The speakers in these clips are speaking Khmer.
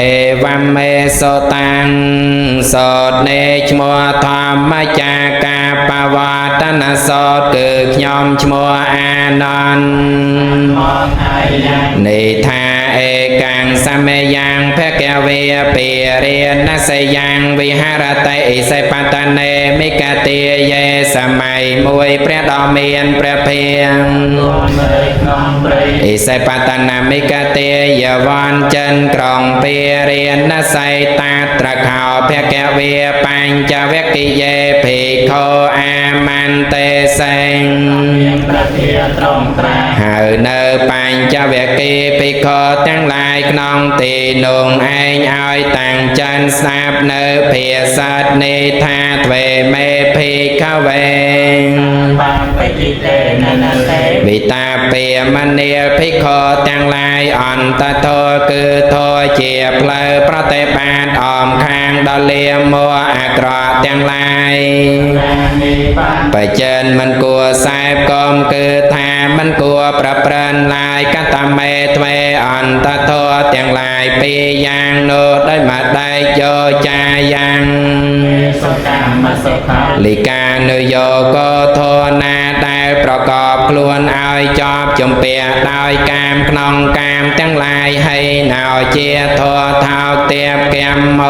เอวัมเมโสตังโสดเนชมัวธรรมจากาปวัตนาโสดคือขยมชมัวอานนท์นิทาเอกังสัมเมยังเพกเวปีเรียนนัสยังวิหารติอิสัยปัตเนมิกเตียเยสมัยมวยเปรดอเมียนเปรเพียงอิสัยปัตนามิกเตียยวันจันกรองเปียเรียนนัสยตาตระข่าวเพกเวปัญจเวกิเยภิกโคอามันเตเสงหาเนปัญจเวกิภิกโคทั้งหลายขนองตีนุงไออ้อยต่างจันทราบเนเพียสัตนิธาเวเมภิกขเววิตาเปียมันเนียภิกโคทั้งหลายอันตะโทคือโทเจียเพลพระเตปาดออมข้างดอเลียมัวอักรอทั้งหลายไปเจนมันกลัวสายกอมคือทามันกลัวประเปรนลายกัตเมทเวอันตะโททั้งหลายปียังโนได้มาได้โยจายังลิกาเนโยโกโทนาได้ประกอบคลวนเอาจอบจมเปียได้กามขนองกามทั้งหลายให้หนาวเจียทอเท้าเตียบแกมโม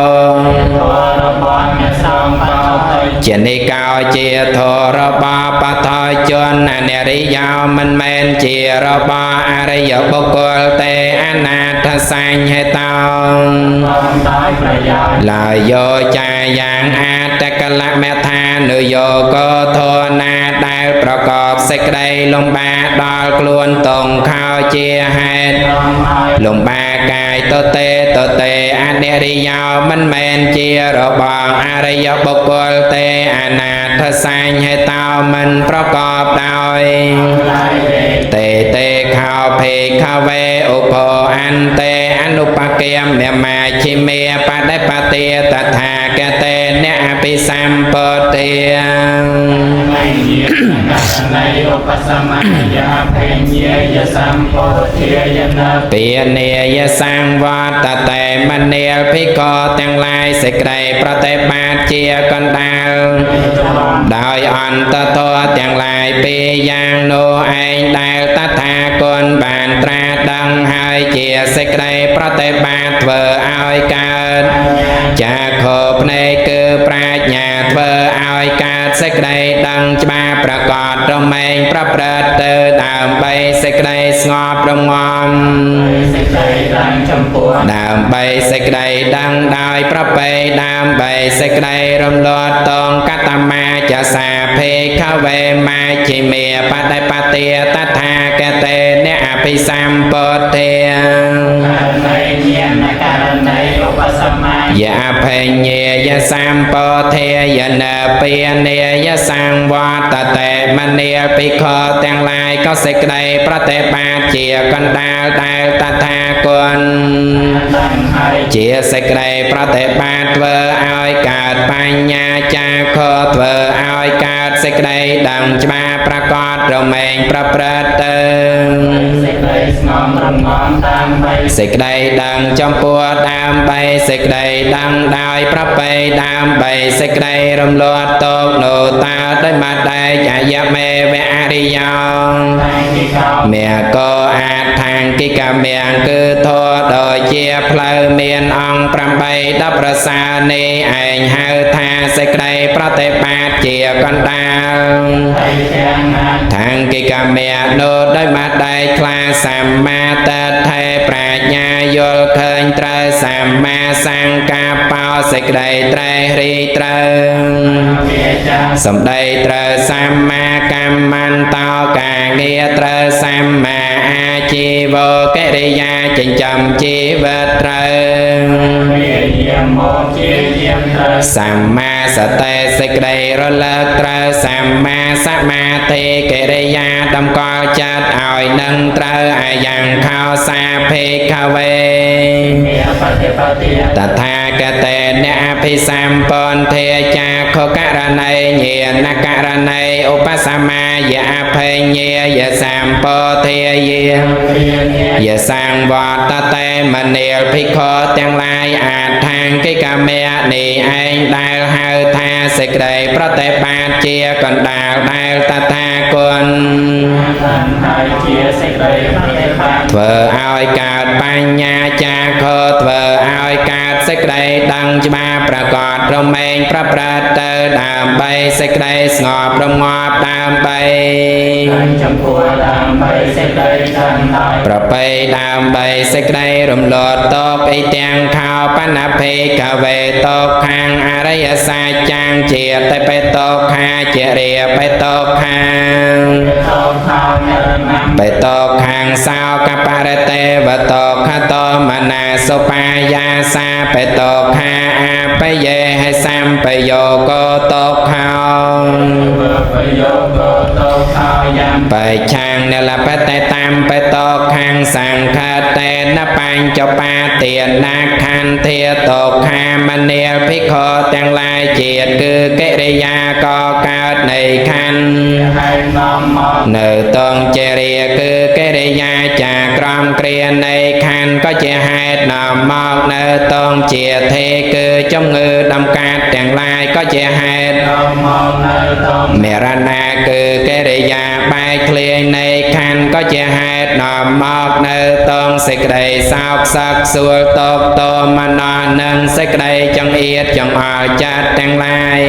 เจนิกาวเจียทอระบาปทอยจนเนริยาวมันเมนเจียระบาอริยบุคคลเตอนาทสัญให้ตองลายโยจายังอาตกละเมธาเนโยโกโทนาได้ประกอบเสกได้ลงบาดอลกลวนตรงข้าวเจียให้ลงบากายโตเตอเนริยาวมันเมนเจียระบาอริยบุคคลเตอนาทสัญให้ตาวมันประกอบโดยเตข้าวเพข้าวเวอุปอันเตอนุปเกียมเมมาชิเมปะได้ปะเตียตถาคเตเนอภิสัมปเตียในอุปสมัยยาเพญเยยสัมปเทียนะเปียเนยสังวัตเตมันเนลภิกขทั้งหลายเสกไกรประเตปาเจียกันดาวโดยอันตะโตทั้งหลายปียังโนไอดาวตถาคตบานตราดังหายเจียเสกไกรประเตปาเถอเอาเกิดจากขบในคือปราญญาเถอเอาเกิดเสกไรดังจมาประกอบรำเมงพระประเตอดามใบเสกไรสงบรำงอมดามใบเสกไรดังได้พระไปดามใบเสกไรรำลอดตองกัตมาจะสาเพขเวมาจิเมียปะได้ปะเตียตถาคเตเนอภิสัมปเตียยาเพญเยยสัมปเทียนเปียเนยสังวัตเตมันเนภิกขทั้งหลายก็เสกได้ประเตปาเจียกันดาวตถาคตเจียเสกได้ประเตปาเถอเอาเกิดปัญญาจาโคเถอเอาเกิดเสกได้ดังจมาประกอบรำเมงพระประเตอเสกได้ดังจอมปัวดามใบเสกได้ดังดาวพระไปดามใบเสกได้รำลอดโตโนตาได้มาได้จะยะเมเวอริยองเมียก็อาทางกิกาเมียงคือโทโดยเจียเพลเมียนองปรำใบดับประสาเนไอหาทาเสกได้ประเตปาเจียกันดาวทางกิกาเมียโนได้มาได้คลาสัมมาตเทปราญญาโยลเคยตรสัมมาสังกาเปาเสกได้ไตรรีไตรสมได้ไตรสัมมากัมมันตอกาเกียไตรสัมมาอาชีโวเกริยาจิงจำชีวไตรสัมมา សតិសេចក្តីរលឹកត្រូវសម្មាសមាធិកិរិយាតម្កល់ចិត្តឲ្យនឹងត្រូវអាយ៉ាងខោសាភេខវេតថាគតេអ្នកអភិសម្ពន្ធាចាខករណីញាណករណីឧបសម្មាយអភេញាយសម្ពោធាយសង្វតតេមនាលភិក្ខុទាំងឡាយអាចខាងកិកមៈនេះឯងដែលហៅថាសេចក្តីប្រតិបត្តិជាកណ្ដាលដែលតថាគតធ្វើឲ្យកើតបញ្ញាចាខោធ្វើឲ្យកើតសេចក្តីដឹងច្បាស់ប្រកបរមែងប្រព្រឹត្តទៅដើម្បីសេចក្តីស្ងប់រងាប់ដើម្បីចំពោះដើម្បីសេចក្តីដឹងដោយប្រពៃដើម្បីសេចក្តីរំលត់តកអីទាំងខោបណ្ណភេកវេតកខាងអរិយសាចាងជាតែបេតកខាជារាបេតកខាងបេតកខាងសោកបរតេវតកខតមនាសុបាយាសាបេតកខាអបយេហិសម្បយោកោតកខោបេឆាងនលបតេតាមបេតកខាងសង្ខតេនបញ្ចបាទានាខន្ធាតកខាមនាលភិក្ខុទាំងឡាយជាតិគឺកិរិយាក៏កើតនៃខណ្ឌនៅតងជារាគឺកិរិយាចាក្រមគ្រានៃខណ្ឌក៏ជាហេតុនាំមកនៅតងជាធេគឺជំងឺដំកាត់ទាំងឡាយក៏ជាហេតុមរណាគឺកិរិយាបែកធ្លាយនៃខណ្ឌក៏ជាហេតុនាំមកនៅតងសេចក្តីសោកសឹកសួលតកតមណោនឹងសេចក្តីចង្អៀតចង្អល់ចិត្តទាំងឡាយ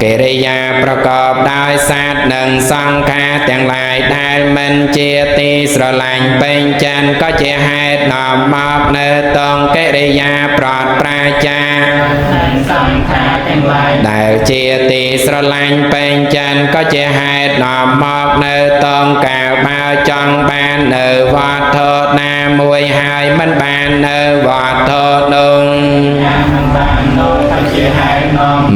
កិរិយាប្រកបដោយសាទនិងសង្ខារទាំងឡាយដែលមិនជាទីស្រឡាញ់ពេញចិនក៏ជាហេតុនាំមកនៅតងកិរិយាប្រត់ប្រាចាដែលជាទីស្រឡាញ់ពេញចិនក៏ជាហេតុនាំមកនៅតងកាលបើចង់បាននៅវត្ថុណាមួយហើយមិនបាននៅវត្ថុនោះ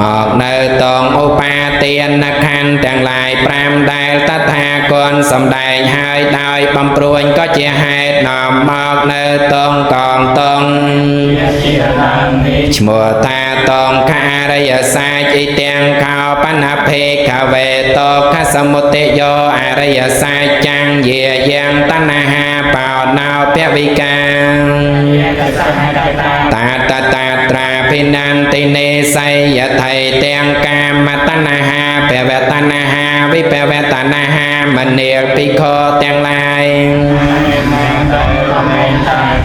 មកនៅតងឧបាទានខណ្ឌទាំងឡាយ5ដែលតថាគតសម្ដែងហើយដោយបំព្រួញក៏ជាហេតុនាំមកនៅតងកងតងឈ្មោះតាតងខារិយសាចអ៊ីទាំងខោបណ្ណភេកវេតកខសមុទយោអរិយសាចចាងយាយ៉ាងតណ្ហាបោណោពវិកាតាតតាត្រាភិនន្តិនេស័យយថៃទាំងកាមតណ្ហាពវតណ្ហាវិពវតណ្ហាមនាលភិក្ខុទាំងឡាយ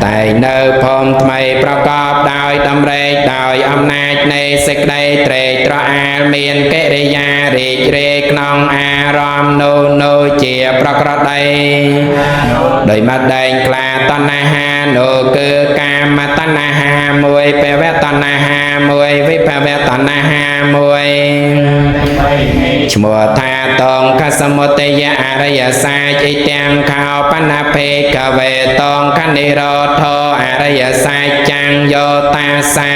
តែនៅភូមិថ្មីប្រកបដោយតម្រេកដោយអំណាចនៃសេចក្តីត្រេកត្រអាលមានកិរិយារីករាយក្នុងអារម្មណ៍នោះជាប្រក្រតីដោយមកដែងក្លាតណ្ហានោះគឺកាមតណ្ហាមួយពវតណ្ហាមួយវិភវតណ្ហាមួយឈ្មោះថាតងខសមុទយអរិយសាចអ៊ីទាំងខោបណ្ណភេកវេតងខនិរោធោអរិយសាចចាងយោតាសា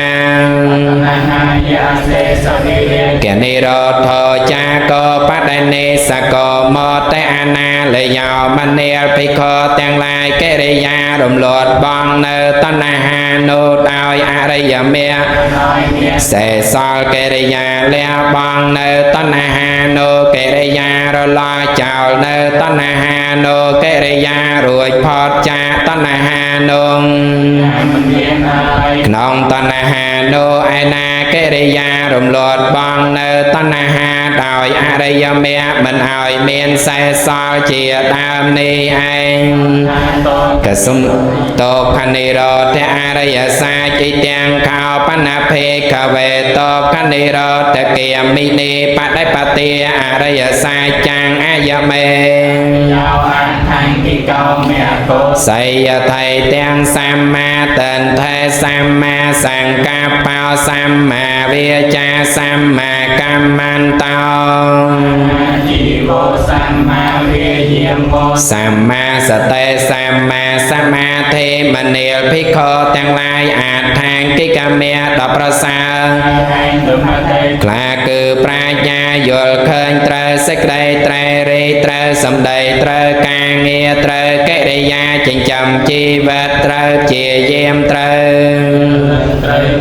កនិរោធោចាកោបដិនេសកោមតេអនាលយោមនាលភិក្ខុទាំងឡាយកិរិយារំលត់បងនៅតណ្ហានោះដោយអរិយមគ្គសេសលកិរិយាលះបងនៅតណ្ហានោះកិរិយារលត់ចោលនៅតណ្ហានោះកិរិយារួចផុតចាកតណ្ហានោះក្នុងតណ្ហានោះឯណាកិរិយារំលត់បងនៅតណ្ហាដោយអរិយមគ្គមិនឲ្យមានសេសលជាដើមនេះឯងកសុំតោខនិរោធអរិយសាចអ៊ីទាំងខោបណ្ណភេកវេតោខនិរោធគិយមិនីបដិបទាអរិយសាចចាងអយមេស័យថៃទាំងសម្មាតន្ថេសម្មាសង្កប្បោសម្មា វាចាសម្មាកម្មន្តោជីវោសម្មាវិយាមោ សម្មាសតិសម្មាសមាធិមនាលភិក្ខុទាំងឡាយអាថាងកិកមេដល់ប្រសើរខ្លាគឺប្រាជ្ញាយល់ឃើញត្រូវសេចក្តីត្រែរីត្រូវសម្ដីត្រូវការងារត្រូវកិរិយាចិញ្ចឹមជីវិតត្រូវជាយាមត្រូវ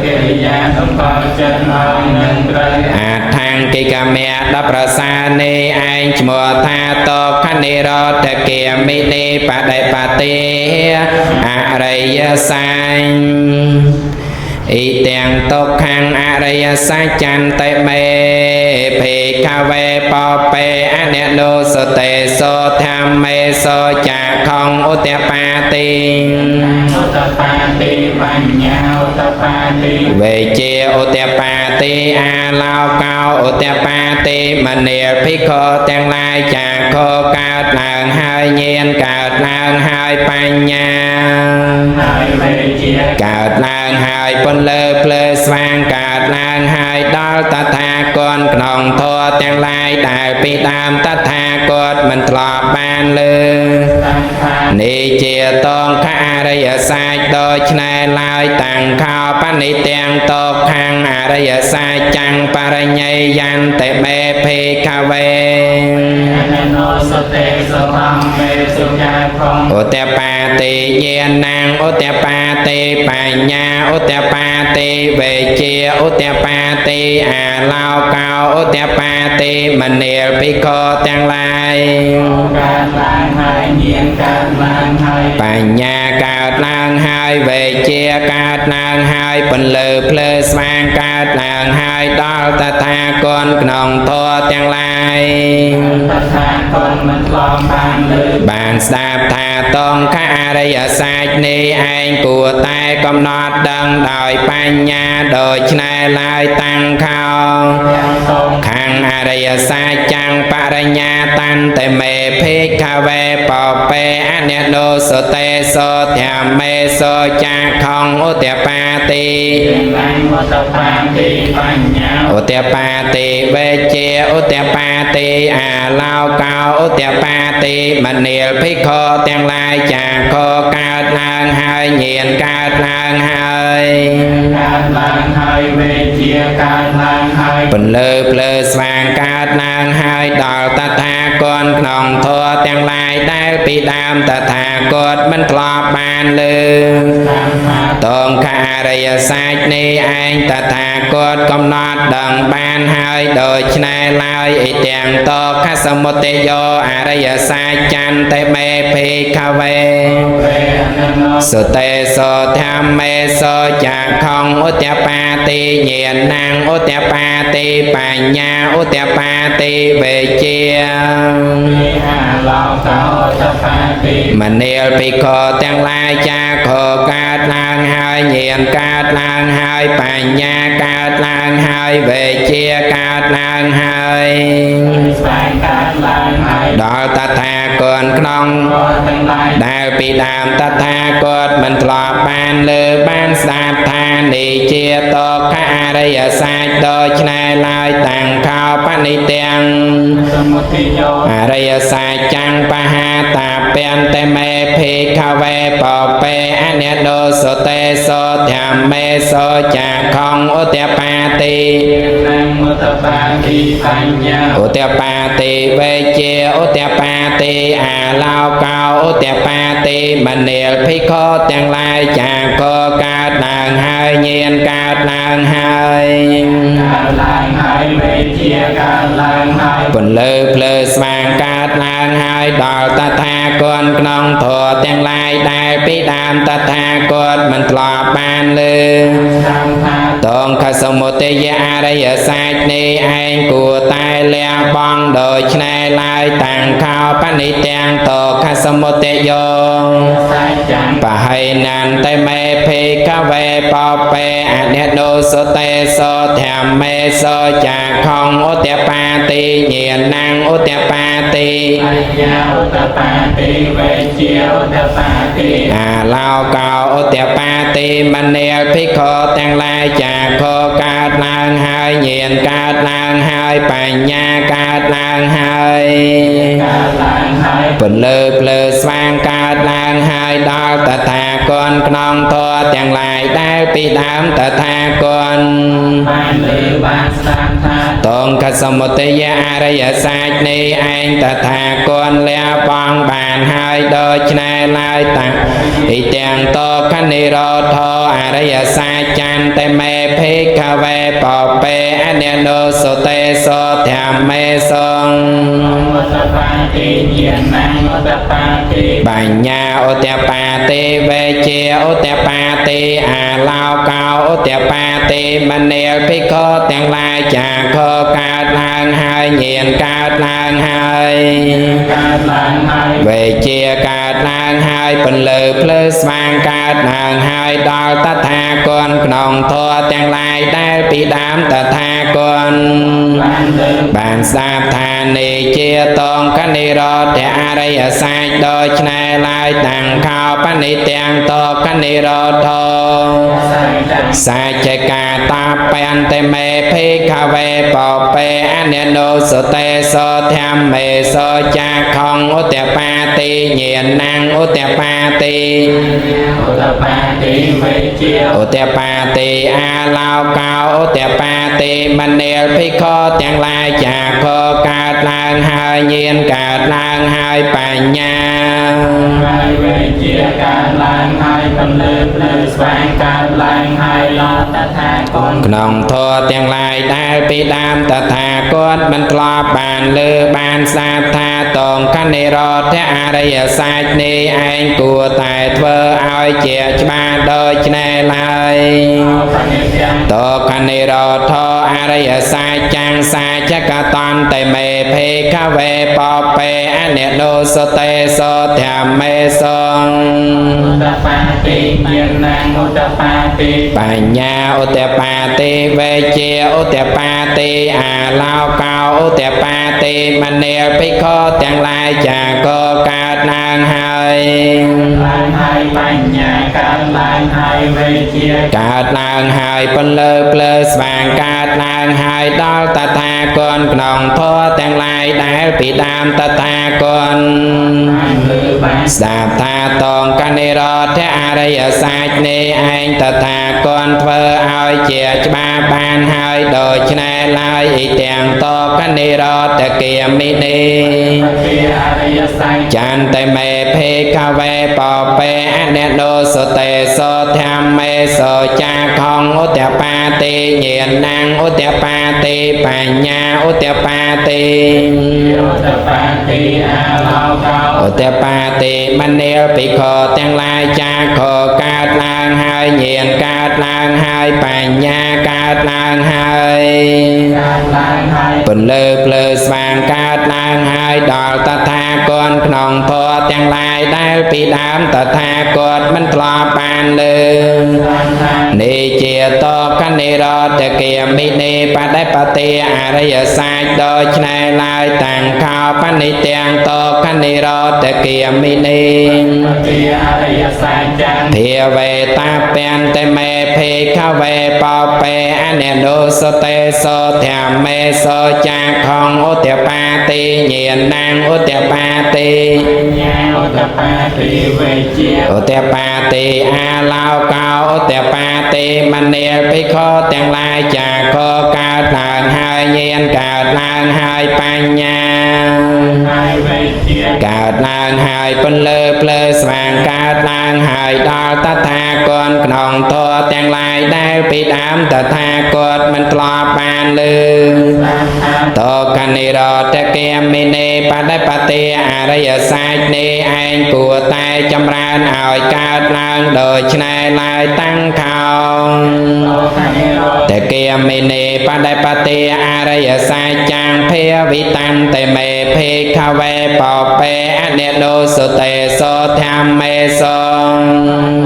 កិរិយាសំកល់ចិត្តឲ្យនឹងត្រូវអាថាងកិកមេដល់ប្រសើរនេះឯងឈ្មោះថាតបខនិរោធគាមិនីបដិបតិអរិយសាញ់អ៊ីទាំងទុក្ខំអរិយសច្ចន្តិមេភេខវេបបេអនិនោសតេសោធម្មេសោចាខំឧតបាតិឧតបាតិបញ្ញាឧតបាតិវេជាឧតបាតិអាឡោកោឧតបាតិមនាលភិក្ខុទាំងឡាយចាខោកើតឡើងហើយញាណកើតឡើងហើយបញ្ញាហើយវេជាកើតឡើងហើយពន្លើភ្លើស្វាងកើតឡើងហើយដល់តថាគតក្នុងធម៌ទាំងឡាយដែលពីដើមតថាគតមិនធ្លាប់បានលើនេះជាតងខអរិយសាច់ដូច្នេះឡើយតាំងខោបនិទាំងតកខាងអរិយសាច់ចាំងបរិញ្ញយន្តេបេភេខវេអនោសតេសធម្មមេសុញាខំឧតបាតិញាណังឧតបាតិបញ្ញាឧតបាតិវេជាឧតបាតិអាឡោកោឧតបាតិមនាលភិក្ខុទាំងឡាយកើតឡើងហើយញាណកើតឡើងហើយបញ្ញាកើតឡើងហើយវេជាកើតឡើងហើយពន្លើភ្លើស្វាងកើតឡើងហើយដល់តថាគតក្នុងធម៌ទាំងឡាយតថាគតមិនធ្លាប់បានលើបានស្ដាប់ថាតងខអរិយសាច់នេះឯងគួរតែកំណត់ដឹងដោយបញ្ញាដូច្នេះឡើយតាំងខោខាងអរិយសាច់ចាំងបរិញ្ញាតន្តេមេភេខវេបបេអនិនោសតេសោធម្មេសោចាខំឧតបាតិឧតបាតិបញ្ញាឧតបាតិវេជាឧតបាតិអាឡោកោឧតបាតិមនាលភិក្ខុទាំងឡាយចាខោកើតឡើងហើយញាណកើតឡើងហើយកើតឡើងហើយវេជាកើតឡើងហើយពន្លើភ្លើស្វាងកើតឡើងហើយដល់តថាគតក្នុងធម៌ទាំងឡាយដែលពីដើមតថាគតមិនធ្លាប់បានលើតងខអរិយសាច់នេះឯងតថាគតកំណត់ដឹងបានហើយដូច្នេះឡើយអ៊ីទាំងតខសមុទយោអរិយសាច់ចន្តិមេភេខវេសុតេសោធម្មេសោចាខំឧតបាតិញាណังឧតបាតិបញ្ញាឧតបាតិវេជាឡោកោឧតបាតិមនាលភិក្ខុទាំងឡាយចាខោកើតឡើងហើយញាណកើតឡើងហើយបញ្ញាកើតឡើងហើយវេជាកើតឡើងហើយស្វែងកើតឡើងហើយដល់តថាគតក្នុងដែលពីដើមតថាគតមិនធ្លាប់បានលើបានស្ដាប់ថានេះជាតខអរិយសាច់ដូច្នេះឡើយតាំងខោបនិទាំងសមុទយោអរិយសាច់ចាំងបហាតាពន្តេមេភេខវេបបេអនិនោសតេសោធម្មេសោចាខំឧតបាតិឧតបាតិបញ្ញាឧតបាតិវេជាឧតបាតិអាឡោកោឧតបាតិមនាលភិក្ខុទាំងឡាយចាខោកើតឡើងហើយញាណកើតឡើងហើយកើតឡើងហើយវេជាកើតឡើងហើយពន្លើភ្លើស្វាងកើតឡើងហើយដល់តថាគតក្នុងធម៌ទាំងឡាយដែលពីដើមតថាគតមិនធ្លាប់បានលើតងខសមុទយអរិយសាច់នេះឯងគួរតែលះបង់ដូច្នេះ ឡើយតាំងខោបនិទាំងតខសមុទយោ សាចាំ បហៃណានតេមេភេកវេបបេអនិនោសុតេសោធម្មមេសោចាខំឧតបាតិញាណังឧតបាតិ អញ្ញាឧតបាតិវេជាឧតបាតិ អាឡោកោឧតបាតិមនាលភិក្ខុទាំងឡាយចាខោកើតឡើងហើយញាណកើតឡើងហើយបញ្ញាកើតឡើងហើយ កើតឡើងហើយ ពលឺភ្លើស្វាងកើតឡើងហើយដល់តថាគតក្នុងធម៌ទាំងឡាយដែលពីដើមតថាគត បានលើបានស្ដាប់ថា តងកសមុទយអរិយសាចនេះឯងតថាគតលះបង់បានហើយដូច្នេះឡើយតាំងពីទាំងតខនិរោធអរិយសាចចន្ទមេភេកវេបបេអនិនោសុតេសោធម្មមេសង ឧតបាតិញាណังឧតបាតិ បញ្ញាឧតបាតិវេជាឧតបាតិអាឡោកោឧតបាតិមនាលភិក្ខុទាំងឡាយចាខោកើតឡើងហើយញាណកើតឡើងហើយ កើតឡើងហើយ វេជាកើតឡើងហើយពលឺភ្លើស្វាងកើតឡើងហើយដល់តថាគតក្នុងធម៌ទាំងឡាយដែលពីដើមតថាគត បានលើ បានស្ដាប់ថានេះជាតងកនិរោធអរិយសាចដូច្នេះឡើយតាំងខោបនិទាំងតកនិរោធ សាចាំ សាចកាតាបញ្តមេភេកវេបបេអនិនោសុតេសោធម្មមេសោចាខំឧតបាតិញាណังឧតបាតិ ឧតបាតិវេជា ឧតបាតិអាឡោកោឧតបាតិមនាលភិក្ខុទាំងឡាយចាខោកើតឡើងហើយញាណកើតឡើងហើយបញ្ញា ហើយវេជាកើតឡើងហើយពលឺភ្លើស្វាងកើតឡើងហើយដល់តថាគត ក្នុងធម៌ទាំងឡាយដែលពីដើមតថាគតមិនធ្លាប់បានលើបានសាបថាតងកនិរោធអរិយសាចនេះឯងគួរតែធ្វើឲ្យជាច្បាស់ដូចនេះឡើយ បនិទាំង តកនិរោធអរិយសាចចាំងសាចកតន្តេមេភេកវេបបេអនិនោសុតេសោធម្មមេសង ឧតបាតិញាណังឧតបាតិ បញ្ញាឧតបាតិវេជាឧតបាតិអាឡោកោឧតបាតិមនាលភិក្ខុទាំងឡាយចាកោកើតឡើងហើយ ឡើងហើយបញ្ញាកើតឡើងហើយវេជា កើតឡើងហើយពលឺភ្លើស្វាងកើតឡើងហើយដល់តថាគតក្នុងធម៌ទាំងឡាយដែលពីដើមតថាគត បានលើបាន ស្ដាប់ថាតងកនិរោធអរិយសាចនេះឯងតថាគតធ្វើឲ្យជាច្បាស់បានហើយដូច្នេះឡើយអ៊ីទាំងតកនិរោធគាមិនី ពីអរិយសច្ច ចន្ទមេភេកវេបបេអនិនោសុតេសោធម្មមេសោចាខំឧតបាតិញាណังឧតបាតិបញ្ញាឧតបាតិ ឧតបាតិអាឡោកោ ឧតបាតិមនាលភិក្ខុទាំងឡាយចាខោកើតឡើងហើយញាណកើតឡើងហើយបញ្ញាកើតឡើងហើយ កើតឡើងហើយ ពលឺភ្លើស្វាងកើតឡើងហើយដល់តថាគតក្នុងធម៌ទាំងឡាយដែលពីដើមតថាគតមិនធ្លាប់បានលើ បានថា នេះជាតកនិរោធគាមិនីបដិបតិអរិយសាចដូចនេះឡើយតាំងខោបនិទាំងតកនិរោធគាមិនី ពីអរិយសច្ចចាំ ភាវេតាបញ្តមេភេកវេបបេអនិនោសុតេសោធម្មមេសោចាខំឧតបាតិញាណังឧតបាតិ ញ្ញាឧតបាតិវេជា ឧតបាតិអាឡោកោឧតបាតិមនាលភិក្ខុទាំងឡាយចាខោកើតឡើងហើយញាណកើតឡើងហើយបញ្ញា ហើយវេជា កើតឡើងហើយពលឺភ្លើស្វាងកើតឡើងហើយដល់តថាគតក្នុងធម៌ទាំងឡាយដែលពីដើមតថាគតមិនធ្លាប់បានលើ បានថា តកនិរោធគាមិនីបដិបតិអរិយសាចនេះឯងគួរតែចម្រើនឲ្យកើតឡើងដូចនេះឡើយតាំងខោ តោខនិរោធ តគាមិនីបដិបតិអរិយសាចចាំង เพวิตันเตเมเพคเวปอเปอเนโนสุเตโสธรรมเมโส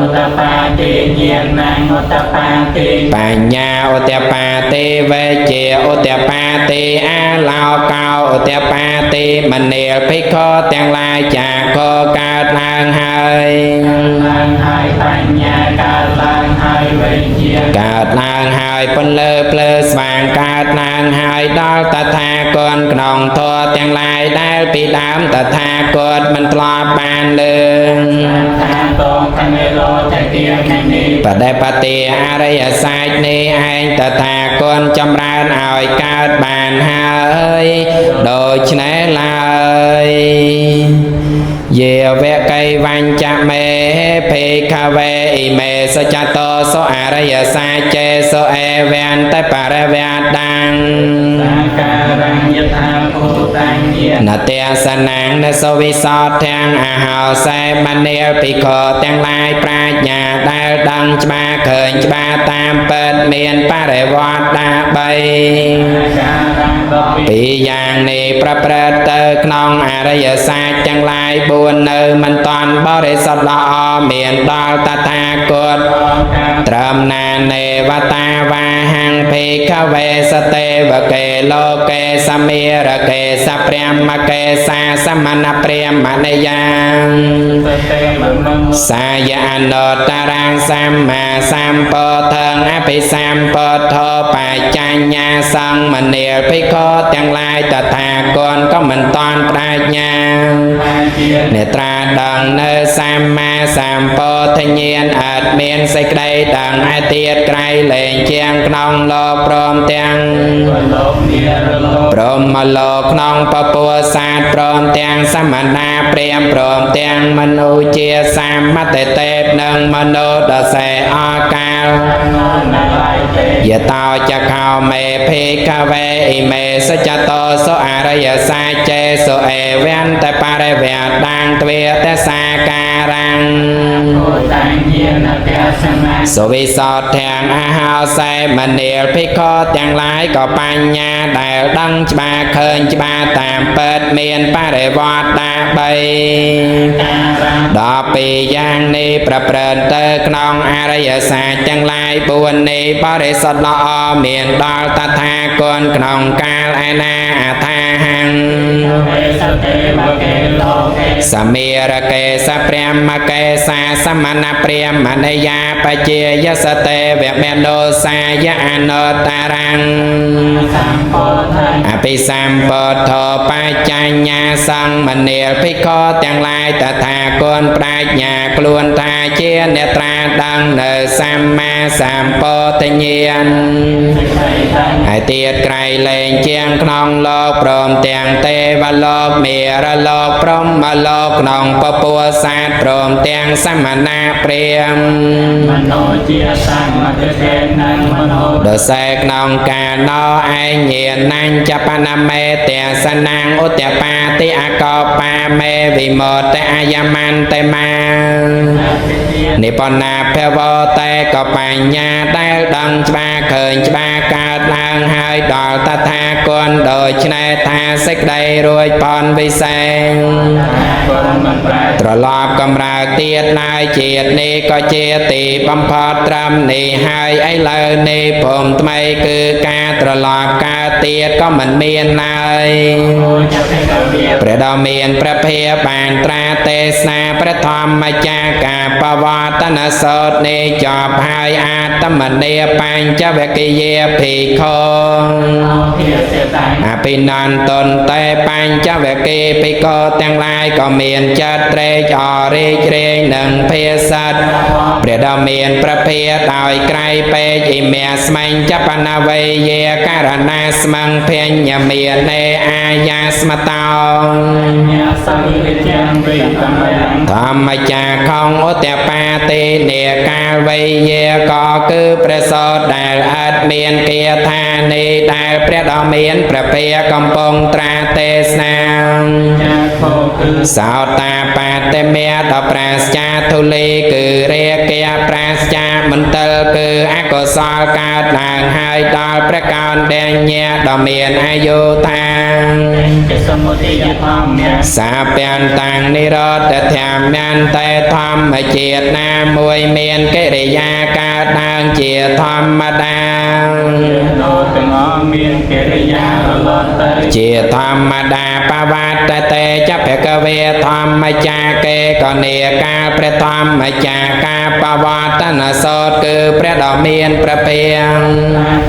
อุตปาติเยียนนังอุตปาติ ปัญญาอุตปาติเวเจอุตปาติอาลาวเกาอุตปาติมเนลภิกขุទាំងឡាយจากខកើតឡើងហើយ ឡើងហើយបញ្ញាកើតឡើងហើយវិជ្ជា កើតឡើងហើយពន្លើភ្លើស្វាងកើតឡើងហើយដល់តថាគតក្នុងធម៌ទាំងឡាយដែលពីដើមតថាគតមិនធ្លាប់បានលើក ថាតងកណេរោចទានេះ បដិបទាអរិយសាច់នេះឯងតថាគតចម្រើនឲ្យកើតបានហើយដូច្នេះឡើយ Ye ve cây văn cha mê phê kha ve y mê sa cha to so araya sa che so e ven tai para ve đăng ការังយថាភូតាំងយា ណតេសនាងណសវិសោទាំងអហោសេមនាលភិក្ខុទាំងឡាយប្រាជ្ញាដែលដឹងច្បាស់ឃើញច្បាស់តាមពិតមានបរិវត្តដា3 ការังដល់ ពីយ៉ាងនេះប្រព្រឹត្តទៅក្នុងអរិយសាស្ត្រទាំងឡាយ4នៅមិនតាន់បរិសុទ្ធល្អមានដល់តថាគតត្រឹមណានេវតាវាហੰភេខវេសតេវកេលោកេសមេរកេសព្រាមកេសាសមណព្រាមណយ៉ាង ទេមនំ សាយអនុត្តរាងសម្មាសម្ពុទ្ធังអភិសម្ពុទ្ធោបច្ចញ្ញសង្ឃមនាលភិក្ខុទាំងឡាយតថាគតក៏មិនតាន់ប្រាជ្ញា ជា នេត្រាដឹងនៅសម្មាសម្ពុទ្ធញ្ញាណអត់មានសេចក្តីដឹងឯទៀតក្រៃលែងជាងក្នុងលោកព្រមទាំង លោកនិរលោក ព្រមលោកក្នុងពពុះសាស្ត្រព្រមទាំងសមណាព្រាមព្រមទាំងមនុស្សជាសមតទេពនិងមនុស្សដសេអកាល នៅឡើយទេ យតោចខោមេភេកវេអ៊ីមេសច្ចតោសុអរិយសាចេសុអេវន្តបរិវេដាងទ្វេតសាការัง ភូតាំងយានទេសនា សុវិសោទាំងអហោសេមនាលភិក្ខុទាំងឡាយក៏បញ្ញាដែលដឹងច្បាស់ឃើញច្បាស់តាមពិតមានបរិវត្តដា3 ការัง ដល់ពីយ៉ាងនេះប្រព្រឹត្តទៅក្នុងអរិយសាស្ត្រទាំងឡាយ4នេះបរិសុទ្ធល្អមានដល់តថាគតក្នុងកាលឯណាអថាហੰ សទេវកេលោកេ សមេរកេសព្រាមកេសាសមណព្រាមណយាបជាយសតេវមេនោសាយអនុត្តរាង សម្ពោធិ អភិសម្ពុទ្ធោបច្ចញ្ញសង្ឃមនាលភិក្ខុទាំងឡាយតថាគតប្រាជ្ញាខ្លួនថាជាអ្នកត្រាដឹងនៅសម្មាសម្ពុទ្ធញ្ញាណ ហើយទៀតក្រៃលែងជាងក្នុងលោកព្រមទាំងទេវលោកមេរលោកព្រហ្មលោកក្នុងពពុះសាស្ត្រព្រមទាំងសមណាព្រាហ្មណ៍ មនោជាសមតិទេនឹងមនោ ដោយសេក្នុងកាលនោះឯងញាណញ្ចបនមេទេសនាងឧត្តបាតិអកោបាមេវិមតអយមន្តមា និបណាភវតេកបញ្ញាដែលដឹងច្បាស់ឃើញច្បាស់កើតឡើងហើយដល់តថាគតដូច្នេះថាសេចក្តីរួចផុនវិសេស គុណមិនប្រែ ត្រឡប់កំរើកទៀតឡើយជាតិនេះក៏ជាទីបំផុតត្រឹមនេះហើយឥឡូវនេះព្រមថ្មីគឺការត្រឡប់កើតទៀតក៏មិនមានឡើយ ជាទេវវិ ព្រះដ៏មានព្រះភិយបានត្រាទេសនាព្រះធម្មចាការបវត្តនសោតនេះចប់ហើយអាតមនីបញ្ចវកិយាភិក្ខុ ភាសិតាំង អភិនន្តតេបញ្ចវកិភិក្ខុទាំងឡាយក៏មានចិត្តត្រេកអររីករាយនឹងភាសិតព្រះដ៏មានព្រះភិយដោយក្រៃពេកអ៊ីមាស្មាញ់ចបនវេយាករណាស្មង្ភញ្ញមាននេអាយាស្មតោ ញាសំវិជ្ជាវិតំយ ធម្មចាខំឧត្តបាទេនេកាលវេយាក៏គឺព្រះសោតដែលអត់មានគាថានេះដែលព្រះដ៏មានព្រះភិយកំពុងត្រាទេសនា ចាគ ធោគឺ សោតាបាតេមេតប្រាសចាធុលីគឺរាគៈប្រាសចាមន្ទិលគឺអកុសលកើតឡើងហើយដល់ព្រះកោនដេញញាដ៏មានអាយុថា ជាសមុទយធម្ម សាពាន់តាំងនិរោធធម្មន្តែធម្មជាតិណាមួយមានកិរិយាកើតឡើងជាធម្មតា នោទាំងអស់មានកិរិយារលត់ទៅ ជាធម្មតាបវត្តតេចភគវេធម្មចាកេកនេកាលព្រះធម្មចាកាបវត្តនសោតគឺព្រះដ៏មានព្រះពាង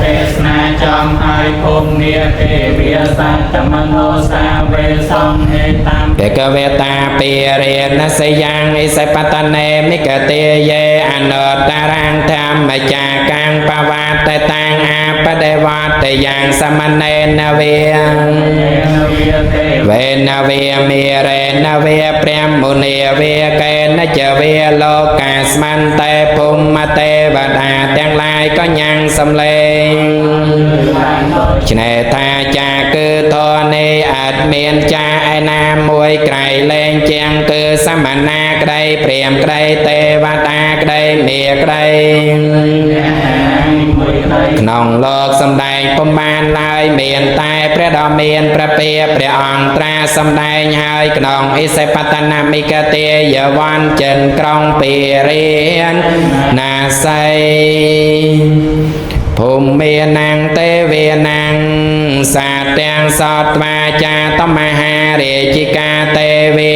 ទេសនាចំហើយភូមិនាទេវាសតមនោសាវេសំហេតាម ភគវេតាពេរិណសយ៉ាងឥសិបតនេមិកតេយេអនុត្តរាងធម្មចាកាំបវត្តតាំងអាបដេវត្តយ៉ាងសមណេនវេ វេនវេមេរេនវេព្រះមុនីវេកេនចវេលោកាស្មន្តែភូមិទេវតាទាំងឡាយក៏ញ៉ាំងសំលេងឆ្នេថាចាគឺធរនេះអត់មានចាឯណាមួយក្រៃលែងជាងគឺសមណាក្ដីព្រាមក្ដីទេវតាក្ដីមេក្ដី ក្នុងលោកសំដែងពុំបានឡើយមានតែព្រះដ៏មានព្រះពាព្រះអង្គត្រាសំដែងហើយក្នុងអិសិបតនមិកទេយវ័នចិនក្រុងពេរៀនណាស័យភូមិនាងទេវេនាងសាទាំងសតវាចាតមហារាជិកាទេវេ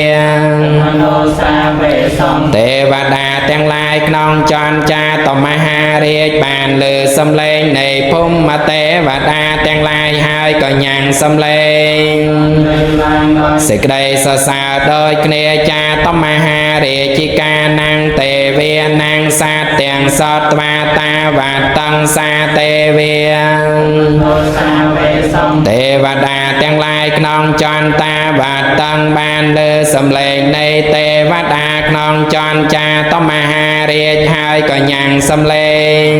មនោសាវេសំ ទេវតាទាំងឡាយក្នុងចន្ទចាតមហារាជបានលើសំឡេងនៃភូមិទេវតាទាំងឡាយហើយក៏ញ៉ាំងសំឡេង សេចក្តីសរសើរដោយគ្នាចាតមហារាជិកានាងទេវានាងសាទាំងសតវាតាវតੰសាទេវា ទេវតាទាំងឡាយក្នុងចន្ទតាវតੰបានលើសំឡេងនៃទេវតាក្នុងចន្ទចាតមហារាជហើយក៏ញ៉ាំងសំឡេង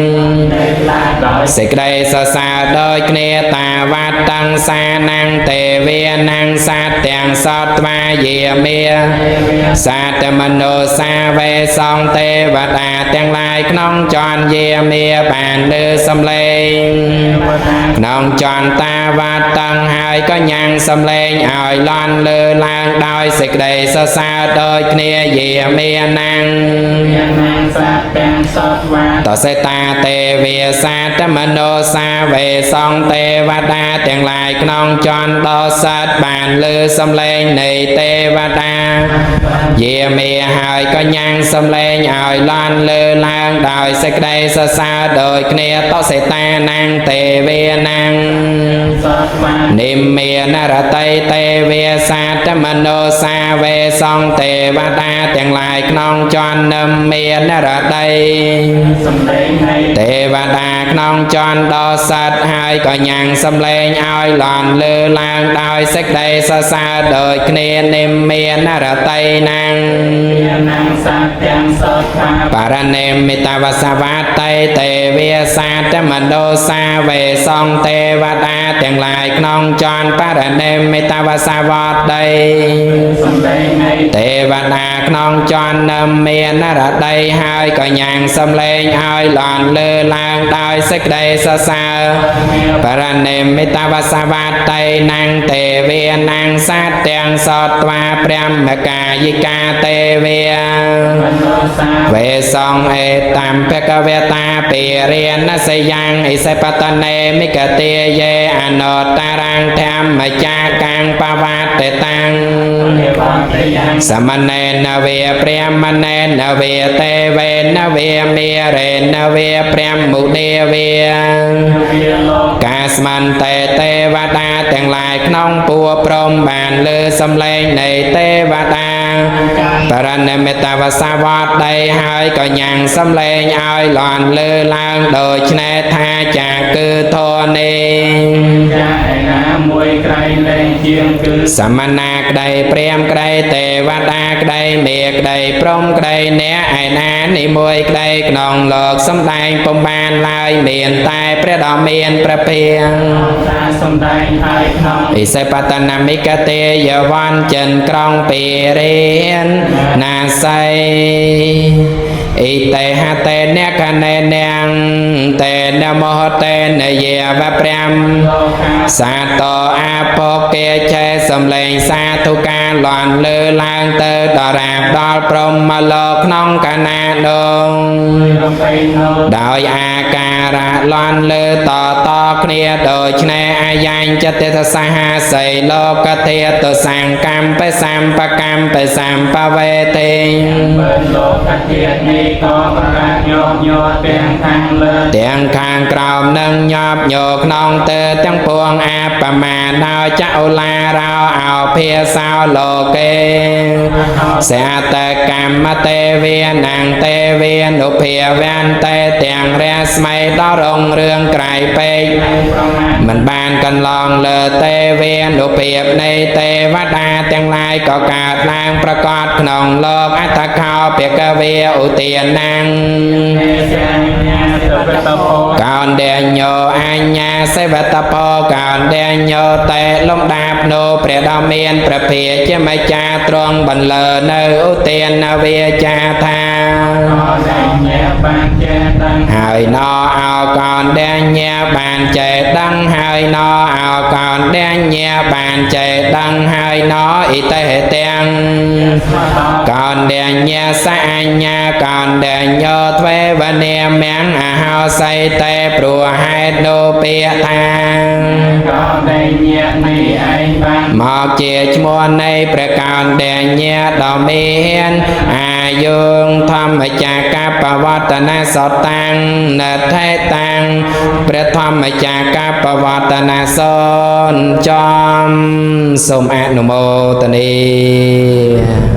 សេចក្តីសរសើរដោយគ្នាតាវតੰសានាងទេវានាងសាទាំងសតវាយាមេសាតមនោសាវេសងទេវតាទាំងឡាយក្នុងចន្ទយាមេបានលើសំឡេង ក្នុងចន្ទតាវតੰហើយក៏ញ៉ាំងសំឡេងឲ្យលន់លើឡើងដោយសេចក្តីសរសើរដោយគ្នាយាមេនាង តសេតាទេវាសាតមនោសាវេសងទេវតាទាំងឡាយក្នុងចន្ទដោសិតបានលើសំឡេងនៃទេវតាយាមេហើយក៏ញ៉ាំងសំឡេងឲ្យលន់លើឡើងដោយសេចក្តីសរសើរដោយគ្នាតសេតានាងទេវានាង និមានរតីទេវាសាតមនោសាវេសងទេវតាទាំងឡាយក្នុងចន្ទនិមានរតី ទេវតាក្នុងចន្ទដោសិតហើយក៏ញ៉ាំងសំឡេងឲ្យលន់លើឡើងដោយសេចក្តីសរសើរដោយគ្នានិមានរតីនាង បរណេមិតវសវតៃទេវាសាតមនោសាវេសងទេវតាទាំងឡាយក្នុងចន្ទបរណេមិតវសវតៃ ទេវតាក្នុងចន្ទនិមានរតីហើយក៏ញ៉ាំងសំឡេងឲ្យលន់លើឡើងដោយសេចក្តីសរសើរបរណេមិតវសវតៃនាងទេវានាងសាទាំងសតវាព្រះមកាយិកាទេវា វេសងអេតាមភគវេតាពេរិណសយ៉ាងឥសិបតនេមិកទេយេអនុត្តរាងធម្មចាកាំបវត្តតាំង សមណេនវេព្រះមណេនវេទេវេនវេមេរេនវេព្រះមុនីវេ កាស្មន្តែទេវតាទាំងឡាយក្នុងពួរព្រំបានលើសំឡេងនៃទេវតា បរណមិតវសវតដីហើយក៏ញ៉ាំងសំឡេងឲ្យលន់លើឡើងដោយឆ្នេថាចាគឺធរនេះ មួយក្រៃលែងជាងគឺ សមណា ក្ដីព្រាហ្មណ៍ក្ដីទេវតាក្ដីមេក្ដីព្រំក្ដីអ្នកឯណានិមួយក្ដីក្នុងលោកសំដែងពុំបានឡើយមានតែព្រះដ៏មានព្រះភាង សាសំដែងហើយក្នុង ឥសេបតនាមិកទេយវ័នចិនក្រុងពីរៀនណាស័យអ៊ីតេហតេអ្នកកណេនាងតេនមោតេនយាវប្រាំ លោកខា សាតោអាពគេចេសំលេងសាធុការលាន់លើឡើងទៅដល់រាបដល់ព្រំមកលោកក្នុងកណាដង រំពេញនោះ ដោយអាការៈលាន់លើតគ្នាដូច្នេះអាយ៉ាញ់ចិត្តទសាហាសីលោកធាតុសង្កម្មបសម្បកម្មបសម្បវេទេ បើលោកកាធាតនេះក៏ប្រកាសញាប់ញ័រទាំងខាងលើ ទាំងខាងក្រោមនឹងញាប់ញ័រក្នុងទៅទាំងពួងអបមាដោយចឧឡារោអោភាសោលោកេសេអតកម្មទេវានੰទេវានុភាវន្តេទាំងរាស្មីដល់រងរឿងក្រៃពេក ប្រមាណ មិនបានកន្លងលើទេវានុភាពនៃទេវតាទាំងឡាយក៏កើតឡើងប្រកបក្នុងលោកអត្តខោភគវាឧទានੰ ទេសាញ្ញាសុបតពោ កោនដែលញោអញ្ញាសេវតពោកោនដែលញោតែលំដាប់នោព្រះដ៏មានព្រះភិជាម្ចាស់ទ្រង់បន្លឺនៅឧទានវាចាថា ក៏តែញាបានចេះដឹង ហើយណោអោកោនដែលញាបានចេះដឹងហើយណោអោកោនដែលញាបានចេះដឹងហើយណោអ៊ីតេទាំង ស្មត កោនដែលញាសអញ្ញាកោនដែលញោទ្វេវនាមៀងអហោស័យតែព្រោះហេតុនោពាក្យថា ក៏តែញានេះឯងបាន មកជាឈ្មោះនៃព្រះកោនដែលញាដ៏មានអាយុធម្មចាកបវត្តនាសតាំងណថេតាំងព្រះធម្មចាកបវត្តនាសនចំសូមអនុមោទនា